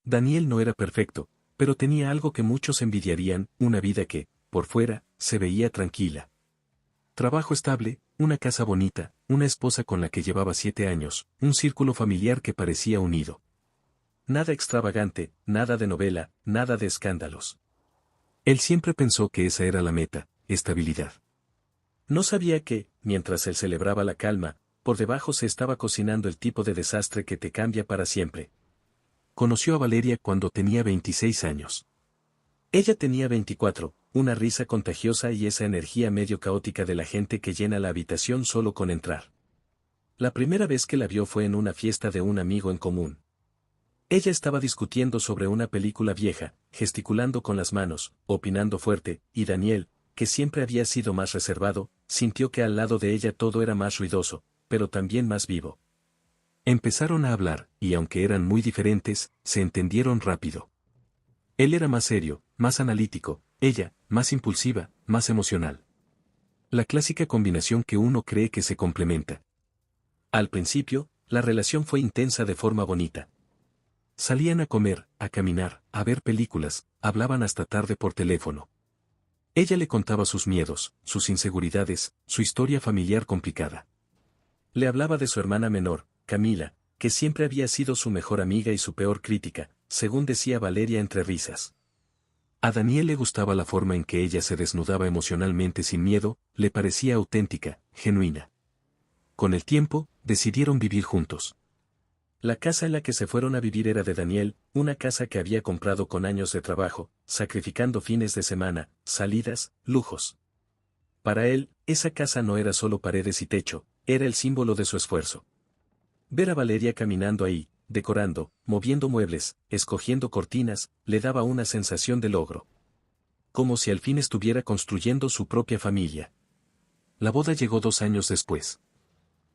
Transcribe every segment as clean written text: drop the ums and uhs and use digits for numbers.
Daniel no era perfecto, pero tenía algo que muchos envidiarían, una vida que, por fuera, se veía tranquila. Trabajo estable, una casa bonita, una esposa con la que llevaba 7 años, un círculo familiar que parecía unido. Nada extravagante, nada de novela, nada de escándalos. Él siempre pensó que esa era la meta, estabilidad. No sabía que, mientras él celebraba la calma, por debajo se estaba cocinando el tipo de desastre que te cambia para siempre. Conoció a Valeria cuando tenía 26 años. Ella tenía 24, una risa contagiosa y esa energía medio caótica de la gente que llena la habitación solo con entrar. La primera vez que la vio fue en una fiesta de un amigo en común. Ella estaba discutiendo sobre una película vieja, gesticulando con las manos, opinando fuerte, y Daniel, que siempre había sido más reservado, sintió que al lado de ella todo era más ruidoso, pero también más vivo. Empezaron a hablar, y aunque eran muy diferentes, se entendieron rápido. Él era más serio, más analítico, ella, más impulsiva, más emocional. La clásica combinación que uno cree que se complementa. Al principio, la relación fue intensa de forma bonita. Salían a comer, a caminar, a ver películas, hablaban hasta tarde por teléfono. Ella le contaba sus miedos, sus inseguridades, su historia familiar complicada. Le hablaba de su hermana menor, Camila, que siempre había sido su mejor amiga y su peor crítica, según decía Valeria entre risas. A Daniel le gustaba la forma en que ella se desnudaba emocionalmente sin miedo, le parecía auténtica, genuina. Con el tiempo, decidieron vivir juntos. La casa en la que se fueron a vivir era de Daniel, una casa que había comprado con años de trabajo, sacrificando fines de semana, salidas, lujos. Para él, esa casa no era solo paredes y techo, era el símbolo de su esfuerzo. Ver a Valeria caminando ahí, decorando, moviendo muebles, escogiendo cortinas, le daba una sensación de logro. Como si al fin estuviera construyendo su propia familia. La boda llegó 2 años después.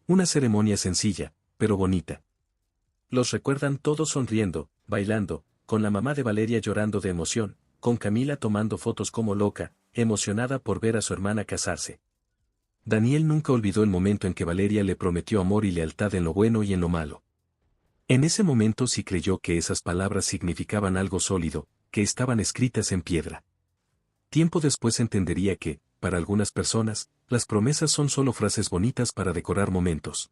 Una ceremonia sencilla, pero bonita. Los recuerdan todos sonriendo, bailando, con la mamá de Valeria llorando de emoción, con Camila tomando fotos como loca, emocionada por ver a su hermana casarse. Daniel nunca olvidó el momento en que Valeria le prometió amor y lealtad en lo bueno y en lo malo. En ese momento sí creyó que esas palabras significaban algo sólido, que estaban escritas en piedra. Tiempo después entendería que, para algunas personas, las promesas son solo frases bonitas para decorar momentos.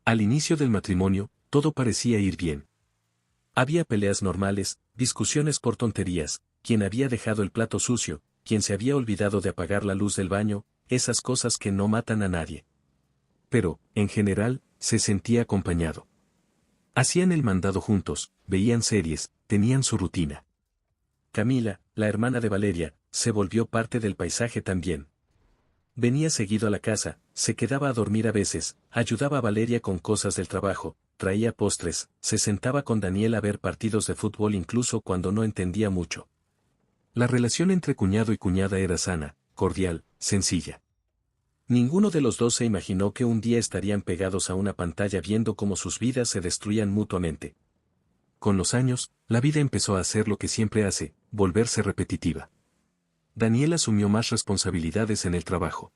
Al inicio del matrimonio, todo parecía ir bien. Había peleas normales, discusiones por tonterías, quien había dejado el plato sucio, quien se había olvidado de apagar la luz del baño, esas cosas que no matan a nadie. Pero, en general, se sentía acompañado. Hacían el mandado juntos, veían series, tenían su rutina. Camila, la hermana de Valeria, se volvió parte del paisaje también. Venía seguido a la casa, se quedaba a dormir a veces, ayudaba a Valeria con cosas del trabajo, traía postres, se sentaba con Daniel a ver partidos de fútbol incluso cuando no entendía mucho. La relación entre cuñado y cuñada era sana, cordial, sencilla. Ninguno de los dos se imaginó que un día estarían pegados a una pantalla viendo cómo sus vidas se destruían mutuamente. Con los años, la vida empezó a hacer lo que siempre hace, volverse repetitiva. Daniel asumió más responsabilidades en el trabajo.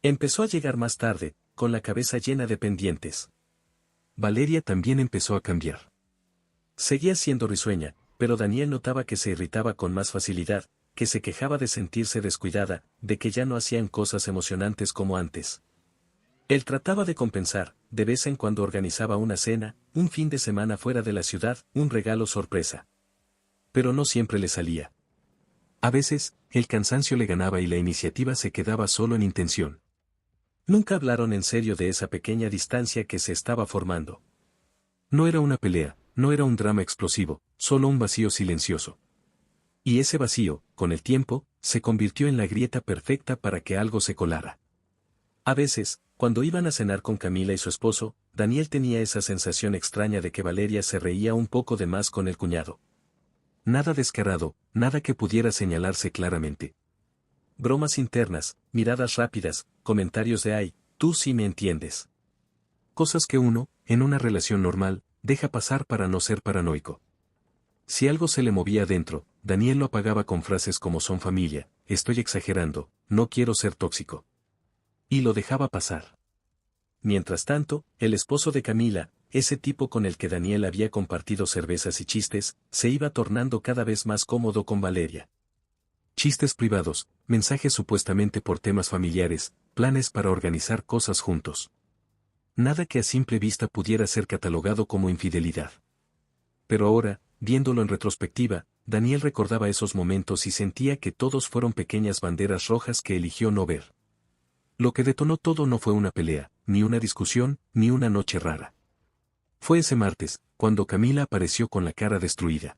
Empezó a llegar más tarde, con la cabeza llena de pendientes. Valeria también empezó a cambiar. Seguía siendo risueña, pero Daniel notaba que se irritaba con más facilidad, que se quejaba de sentirse descuidada, de que ya no hacían cosas emocionantes como antes. Él trataba de compensar, de vez en cuando organizaba una cena, un fin de semana fuera de la ciudad, un regalo sorpresa. Pero no siempre le salía. A veces, el cansancio le ganaba y la iniciativa se quedaba solo en intención. Nunca hablaron en serio de esa pequeña distancia que se estaba formando. No era una pelea, no era un drama explosivo, solo un vacío silencioso. Y ese vacío, con el tiempo, se convirtió en la grieta perfecta para que algo se colara. A veces, cuando iban a cenar con Camila y su esposo, Daniel tenía esa sensación extraña de que Valeria se reía un poco de más con el cuñado. Nada descarado, nada que pudiera señalarse claramente. Bromas internas, miradas rápidas, comentarios de «ay, tú sí me entiendes». Cosas que uno, en una relación normal, deja pasar para no ser paranoico. Si algo se le movía adentro, Daniel lo apagaba con frases como «son familia», «estoy exagerando», «no quiero ser tóxico». Y lo dejaba pasar. Mientras tanto, el esposo de Camila, ese tipo con el que Daniel había compartido cervezas y chistes, se iba tornando cada vez más cómodo con Valeria. Chistes privados, mensajes supuestamente por temas familiares, planes para organizar cosas juntos. Nada que a simple vista pudiera ser catalogado como infidelidad. Pero ahora, viéndolo en retrospectiva, Daniel recordaba esos momentos y sentía que todos fueron pequeñas banderas rojas que eligió no ver. Lo que detonó todo no fue una pelea, ni una discusión, ni una noche rara. Fue ese martes, cuando Camila apareció con la cara destruida.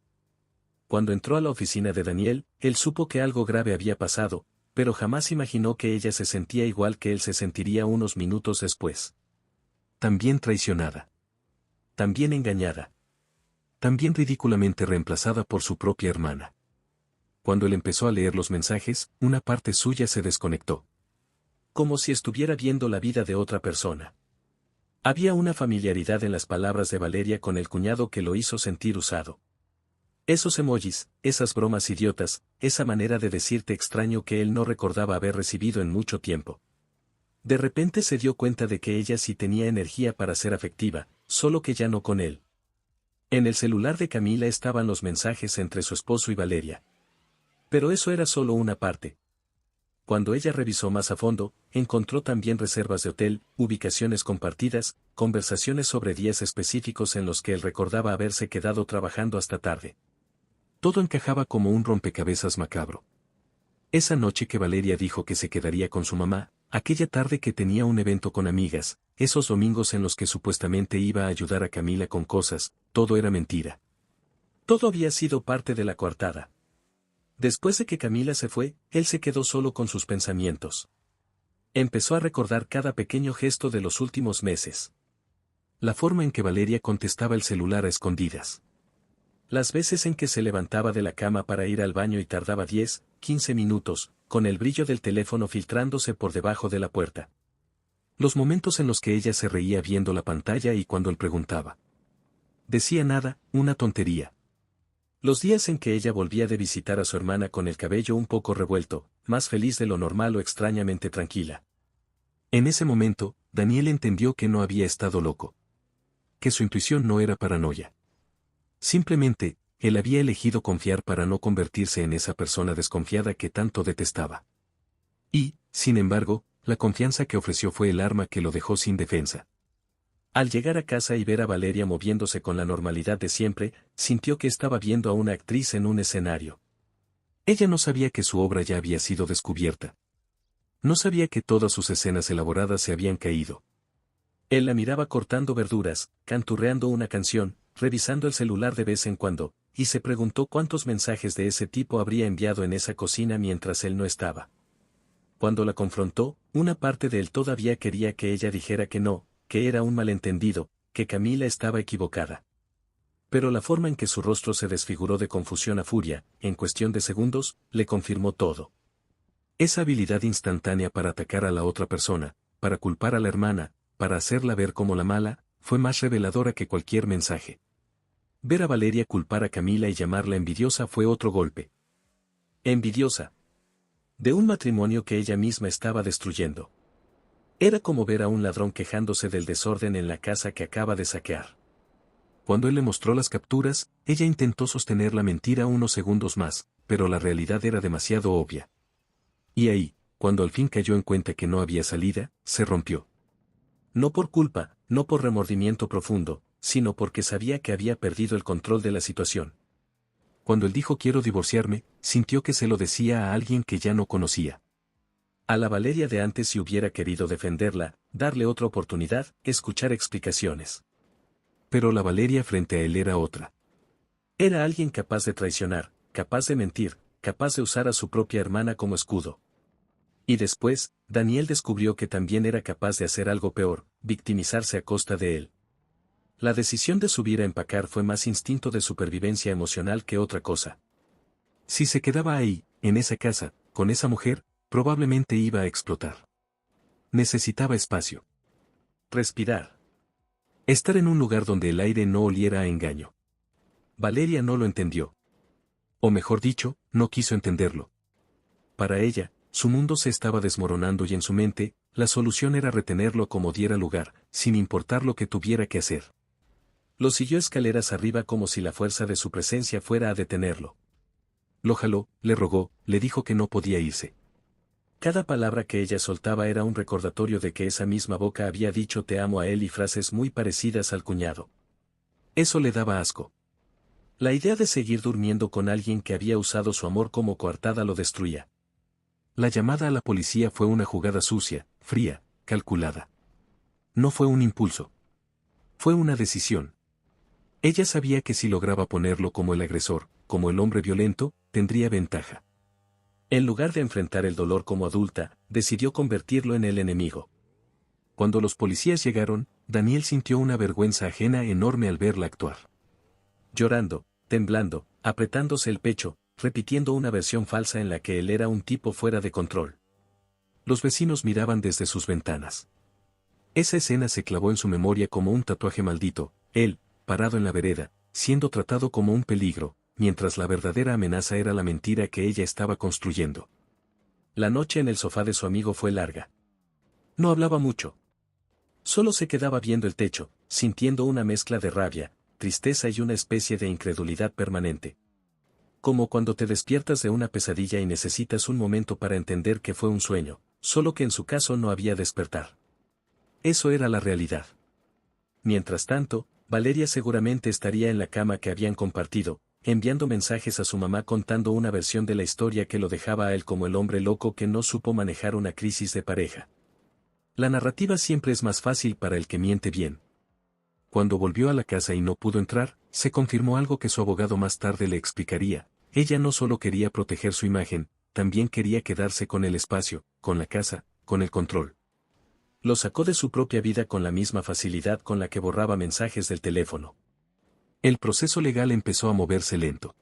Cuando entró a la oficina de Daniel, él supo que algo grave había pasado, pero jamás imaginó que ella se sentía igual que él se sentiría unos minutos después. También traicionada. También engañada. También ridículamente reemplazada por su propia hermana. Cuando él empezó a leer los mensajes, una parte suya se desconectó. Como si estuviera viendo la vida de otra persona. Había una familiaridad en las palabras de Valeria con el cuñado que lo hizo sentir usado. Esos emojis, esas bromas idiotas, esa manera de decirte extraño que él no recordaba haber recibido en mucho tiempo. De repente se dio cuenta de que ella sí tenía energía para ser afectiva, solo que ya no con él. En el celular de Camila estaban los mensajes entre su esposo y Valeria. Pero eso era solo una parte. Cuando ella revisó más a fondo, encontró también reservas de hotel, ubicaciones compartidas, conversaciones sobre días específicos en los que él recordaba haberse quedado trabajando hasta tarde. Todo encajaba como un rompecabezas macabro. Esa noche que Valeria dijo que se quedaría con su mamá, aquella tarde que tenía un evento con amigas, esos domingos en los que supuestamente iba a ayudar a Camila con cosas, todo era mentira. Todo había sido parte de la coartada. Después de que Camila se fue, él se quedó solo con sus pensamientos. Empezó a recordar cada pequeño gesto de los últimos meses. La forma en que Valeria contestaba el celular a escondidas. Las veces en que se levantaba de la cama para ir al baño y tardaba 10, 15 minutos, con el brillo del teléfono filtrándose por debajo de la puerta. Los momentos en los que ella se reía viendo la pantalla y cuando él preguntaba. Decía nada, una tontería. Los días en que ella volvía de visitar a su hermana con el cabello un poco revuelto, más feliz de lo normal o extrañamente tranquila. En ese momento, Daniel entendió que no había estado loco. Que su intuición no era paranoia. Simplemente, él había elegido confiar para no convertirse en esa persona desconfiada que tanto detestaba. Y, sin embargo, la confianza que ofreció fue el arma que lo dejó sin defensa. Al llegar a casa y ver a Valeria moviéndose con la normalidad de siempre, sintió que estaba viendo a una actriz en un escenario. Ella no sabía que su obra ya había sido descubierta. No sabía que todas sus escenas elaboradas se habían caído. Él la miraba cortando verduras, canturreando una canción, revisando el celular de vez en cuando, y se preguntó cuántos mensajes de ese tipo habría enviado en esa cocina mientras él no estaba. Cuando la confrontó, una parte de él todavía quería que ella dijera que no, que era un malentendido, que Camila estaba equivocada. Pero la forma en que su rostro se desfiguró de confusión a furia, en cuestión de segundos, le confirmó todo. Esa habilidad instantánea para atacar a la otra persona, para culpar a la hermana, para hacerla ver como la mala, fue más reveladora que cualquier mensaje. Ver a Valeria culpar a Camila y llamarla envidiosa fue otro golpe. Envidiosa. De un matrimonio que ella misma estaba destruyendo. Era como ver a un ladrón quejándose del desorden en la casa que acaba de saquear. Cuando él le mostró las capturas, ella intentó sostener la mentira unos segundos más, pero la realidad era demasiado obvia. Y ahí, cuando al fin cayó en cuenta que no había salida, se rompió. No por culpa, no por remordimiento profundo, sino porque sabía que había perdido el control de la situación. Cuando él dijo quiero divorciarme, sintió que se lo decía a alguien que ya no conocía. A la Valeria de antes si hubiera querido defenderla, darle otra oportunidad, escuchar explicaciones. Pero la Valeria frente a él era otra. Era alguien capaz de traicionar, capaz de mentir, capaz de usar a su propia hermana como escudo. Y después, Daniel descubrió que también era capaz de hacer algo peor, victimizarse a costa de él. La decisión de subir a empacar fue más instinto de supervivencia emocional que otra cosa. Si se quedaba ahí, en esa casa, con esa mujer, probablemente iba a explotar. Necesitaba espacio. Respirar. Estar en un lugar donde el aire no oliera a engaño. Valeria no lo entendió. O mejor dicho, no quiso entenderlo. Para ella, su mundo se estaba desmoronando y en su mente, la solución era retenerlo como diera lugar, sin importar lo que tuviera que hacer. Lo siguió escaleras arriba como si la fuerza de su presencia fuera a detenerlo. Lo jaló, le rogó, le dijo que no podía irse. Cada palabra que ella soltaba era un recordatorio de que esa misma boca había dicho te amo a él y frases muy parecidas al cuñado. Eso le daba asco. La idea de seguir durmiendo con alguien que había usado su amor como coartada lo destruía. La llamada a la policía fue una jugada sucia, fría, calculada. No fue un impulso. Fue una decisión. Ella sabía que si lograba ponerlo como el agresor, como el hombre violento, tendría ventaja. En lugar de enfrentar el dolor como adulta, decidió convertirlo en el enemigo. Cuando los policías llegaron, Daniel sintió una vergüenza ajena enorme al verla actuar. Llorando, temblando, apretándose el pecho, repitiendo una versión falsa en la que él era un tipo fuera de control. Los vecinos miraban desde sus ventanas. Esa escena se clavó en su memoria como un tatuaje maldito, él, parado en la vereda, siendo tratado como un peligro, mientras la verdadera amenaza era la mentira que ella estaba construyendo. La noche en el sofá de su amigo fue larga. No hablaba mucho. Solo se quedaba viendo el techo, sintiendo una mezcla de rabia, tristeza y una especie de incredulidad permanente. Como cuando te despiertas de una pesadilla y necesitas un momento para entender que fue un sueño, solo que en su caso no había despertar. Eso era la realidad. Mientras tanto, Valeria seguramente estaría en la cama que habían compartido, enviando mensajes a su mamá contando una versión de la historia que lo dejaba a él como el hombre loco que no supo manejar una crisis de pareja. La narrativa siempre es más fácil para el que miente bien. Cuando volvió a la casa y no pudo entrar, se confirmó algo que su abogado más tarde le explicaría. Ella no solo quería proteger su imagen, también quería quedarse con el espacio, con la casa, con el control. Lo sacó de su propia vida con la misma facilidad con la que borraba mensajes del teléfono. El proceso legal empezó a moverse lento.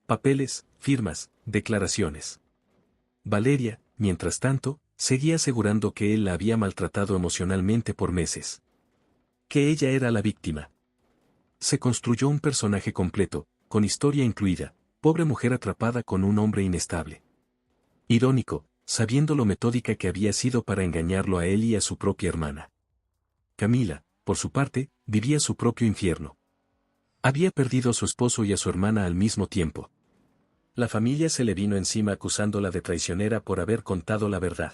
Papeles, firmas, declaraciones. Valeria, mientras tanto, seguía asegurando que él la había maltratado emocionalmente por meses. Que ella era la víctima. Se construyó un personaje completo, con historia incluida, pobre mujer atrapada con un hombre inestable. Irónico, sabiendo lo metódica que había sido para engañarlo a él y a su propia hermana. Camila, por su parte, vivía su propio infierno. Había perdido a su esposo y a su hermana al mismo tiempo. La familia se le vino encima acusándola de traicionera por haber contado la verdad.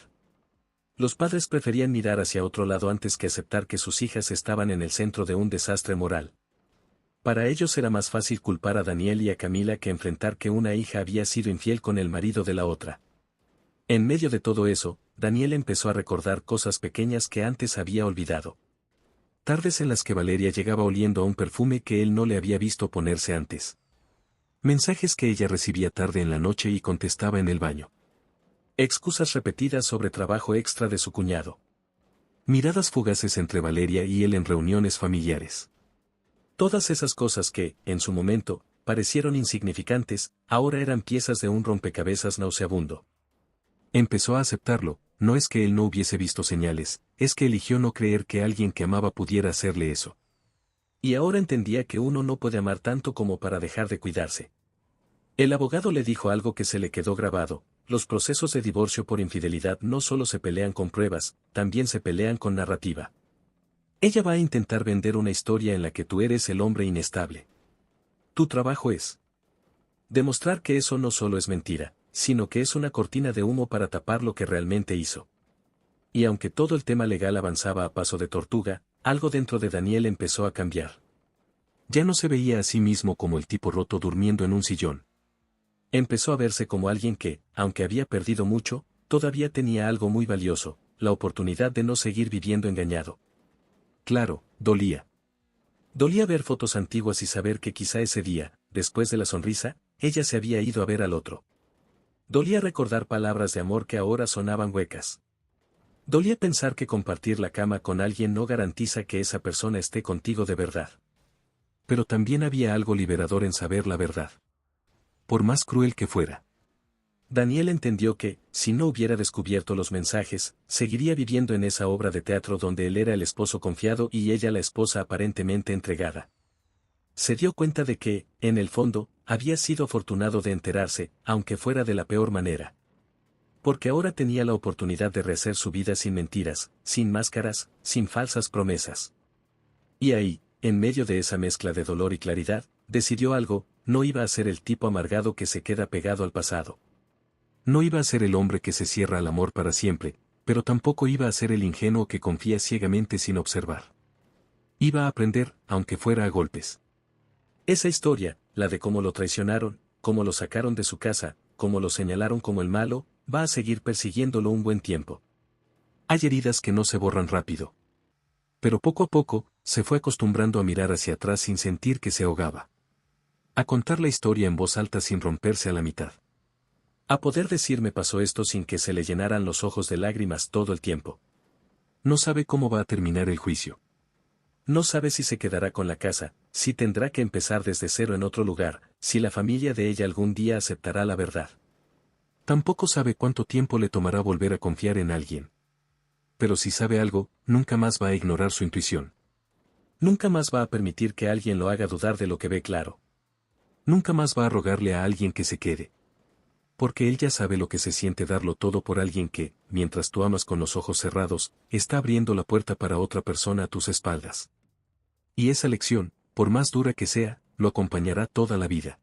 Los padres preferían mirar hacia otro lado antes que aceptar que sus hijas estaban en el centro de un desastre moral. Para ellos era más fácil culpar a Daniel y a Camila que enfrentar que una hija había sido infiel con el marido de la otra. En medio de todo eso, Daniel empezó a recordar cosas pequeñas que antes había olvidado. Tardes en las que Valeria llegaba oliendo a un perfume que él no le había visto ponerse antes. Mensajes que ella recibía tarde en la noche y contestaba en el baño. Excusas repetidas sobre trabajo extra de su cuñado. Miradas fugaces entre Valeria y él en reuniones familiares. Todas esas cosas que, en su momento, parecieron insignificantes, ahora eran piezas de un rompecabezas nauseabundo. Empezó a aceptarlo, no es que él no hubiese visto señales, es que eligió no creer que alguien que amaba pudiera hacerle eso. Y ahora entendía que uno no puede amar tanto como para dejar de cuidarse. El abogado le dijo algo que se le quedó grabado: los procesos de divorcio por infidelidad no solo se pelean con pruebas, también se pelean con narrativa. Ella va a intentar vender una historia en la que tú eres el hombre inestable. Tu trabajo es demostrar que eso no solo es mentira, sino que es una cortina de humo para tapar lo que realmente hizo. Y aunque todo el tema legal avanzaba a paso de tortuga, algo dentro de Daniel empezó a cambiar. Ya no se veía a sí mismo como el tipo roto durmiendo en un sillón. Empezó a verse como alguien que, aunque había perdido mucho, todavía tenía algo muy valioso: la oportunidad de no seguir viviendo engañado. Claro, dolía. Dolía ver fotos antiguas y saber que quizá ese día, después de la sonrisa, ella se había ido a ver al otro. Dolía recordar palabras de amor que ahora sonaban huecas. Dolía pensar que compartir la cama con alguien no garantiza que esa persona esté contigo de verdad. Pero también había algo liberador en saber la verdad. Por más cruel que fuera. Daniel entendió que, si no hubiera descubierto los mensajes, seguiría viviendo en esa obra de teatro donde él era el esposo confiado y ella la esposa aparentemente entregada. Se dio cuenta de que, en el fondo, había sido afortunado de enterarse, aunque fuera de la peor manera. Porque ahora tenía la oportunidad de rehacer su vida sin mentiras, sin máscaras, sin falsas promesas. Y ahí, en medio de esa mezcla de dolor y claridad, decidió algo: no iba a ser el tipo amargado que se queda pegado al pasado. No iba a ser el hombre que se cierra al amor para siempre, pero tampoco iba a ser el ingenuo que confía ciegamente sin observar. Iba a aprender, aunque fuera a golpes. Esa historia, la de cómo lo traicionaron, cómo lo sacaron de su casa, cómo lo señalaron como el malo, va a seguir persiguiéndolo un buen tiempo. Hay heridas que no se borran rápido. Pero poco a poco, se fue acostumbrando a mirar hacia atrás sin sentir que se ahogaba. A contar la historia en voz alta sin romperse a la mitad. A poder decir me pasó esto sin que se le llenaran los ojos de lágrimas todo el tiempo. No sabe cómo va a terminar el juicio. No sabe si se quedará con la casa, si tendrá que empezar desde cero en otro lugar, si la familia de ella algún día aceptará la verdad. Tampoco sabe cuánto tiempo le tomará volver a confiar en alguien. Pero si sabe algo, nunca más va a ignorar su intuición. Nunca más va a permitir que alguien lo haga dudar de lo que ve claro. Nunca más va a rogarle a alguien que se quede. Porque él ya sabe lo que se siente darlo todo por alguien que, mientras tú amas con los ojos cerrados, está abriendo la puerta para otra persona a tus espaldas. Y esa lección, por más dura que sea, lo acompañará toda la vida.